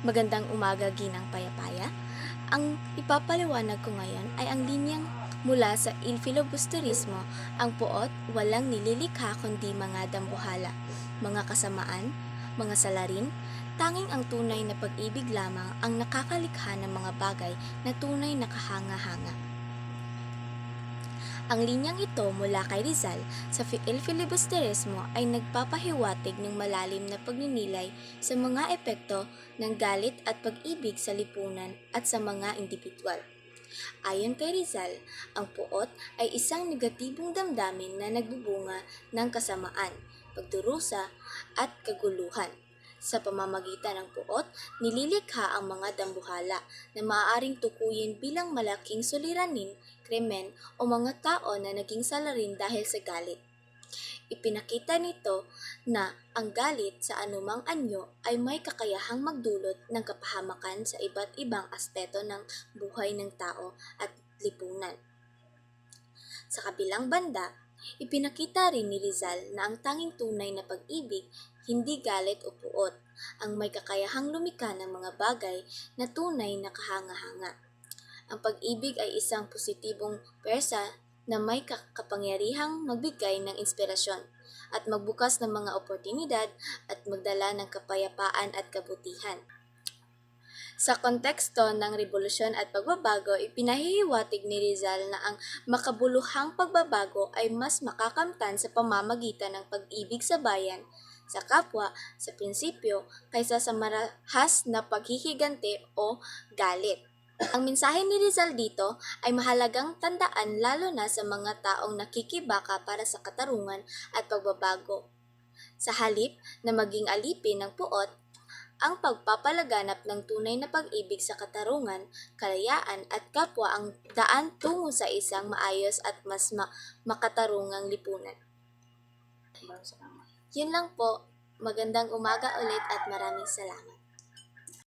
Magandang umaga, Ginang Payapaya. Ang ipapaliwanag ko ngayon ay ang linyang mula sa Il Filibusterismo, ang poot walang nililikha kundi mga dambuhala, mga kasamaan, mga salarin, tanging ang tunay na pag-ibig lamang ang nakakalikha ng mga bagay na tunay na kahanga-hanga. Ang linyang ito mula kay Rizal sa Il Filibusterismo ay nagpapahiwatig ng malalim na pagninilay sa mga epekto ng galit at pag-ibig sa lipunan at sa mga indibidwal. Ayon kay Rizal, ang puot ay isang negatibong damdamin na nagbubunga ng kasamaan, pagdurusa at kaguluhan. Sa pamamagitan ng puot, nililikha ang mga dambuhala na maaaring tukuyin bilang malaking suliranin, krimen o mga tao na naging salarin dahil sa galit. Ipinakita nito na ang galit sa anumang anyo ay may kakayahang magdulot ng kapahamakan sa iba't ibang aspeto ng buhay ng tao at lipunan. Sa kabilang banda, ipinakita rin ni Rizal na ang tanging tunay na pag-ibig, hindi galit o puot, ang may kakayahang lumikha ng mga bagay na tunay na kahanga-hanga. Ang pag-ibig ay isang positibong persa na may kapangyarihang magbigay ng inspirasyon at magbukas ng mga oportunidad at magdala ng kapayapaan at kabutihan. Sa konteksto ng revolusyon at pagbabago, ipinahihiwatig ni Rizal na ang makabuluhang pagbabago ay mas makakamtan sa pamamagitan ng pag-ibig sa bayan, sa kapwa, sa prinsipyo, kaysa sa marahas na paghihiganti o galit. Ang mensahe ni Rizal dito ay mahalagang tandaan lalo na sa mga taong nakikibaka para sa katarungan at pagbabago. Sa halip na maging alipin ng puot, ang pagpapalaganap ng tunay na pag-ibig sa katarungan, kalayaan at kapwa ang daan tungo sa isang maayos at mas makatarungang lipunan. Yun lang po. Magandang umaga ulit at maraming salamat.